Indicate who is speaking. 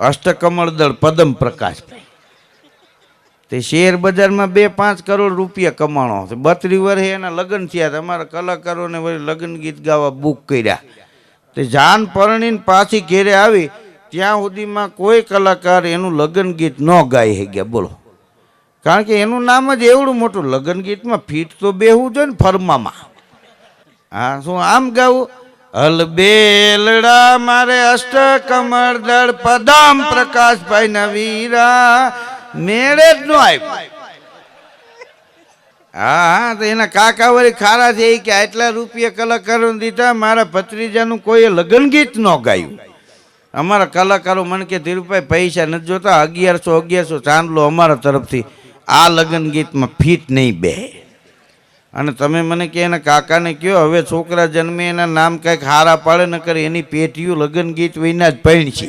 Speaker 1: અષ્ટકમળદળ પદમ પ્રકાશભાઈ તે શેર બજારમાં 2-5 કરોડ રૂપિયા કમાણો. 32 વર્ષે એના લગ્ન થયા. તમારા કલાકારોને વળી લગ્ન ગીત ગાવા બુક કર્યા. તે જાન પરણીને પાછી ઘેરે આવી ત્યાં સુધીમાં કોઈ કલાકાર એનું લગ્ન ગીત ન ગાઈ શક્યા. બોલો, કારણ કે એનું નામ જ એવડું મોટું. લગ્ન ગીતમાં ફીટ તો બેહવું જોઈએ ને ફરમામાં. હા, શું આમ ગાવું? હલબેલડા મારે અષ્ટકમળદળ પદમ પ્રકાશભાઈ ના વીરા મેળે જ ન આવ્યું. હા, તો એના કાકા વળી ખારા છે કે આટલા રૂપિયા કલાકારોને દીધા, મારા ભત્રીજાનું કોઈએ લગ્ન ગીત ન ગાયું. અમારા કલાકારો મને કે ધીરુભાઈ પૈસા નથી જોતા, 1100 ચાંદલો અમારા તરફથી, આ લગ્ન ગીતમાં ફીટ નહીં બે. અને તમે મને કે એના કાકાને કહો હવે છોકરા જન્મે એના નામ કંઈક હારા પાડે ન કરે, એની પેટીયું લગ્ન ગીત વિના જ પૈણ છે.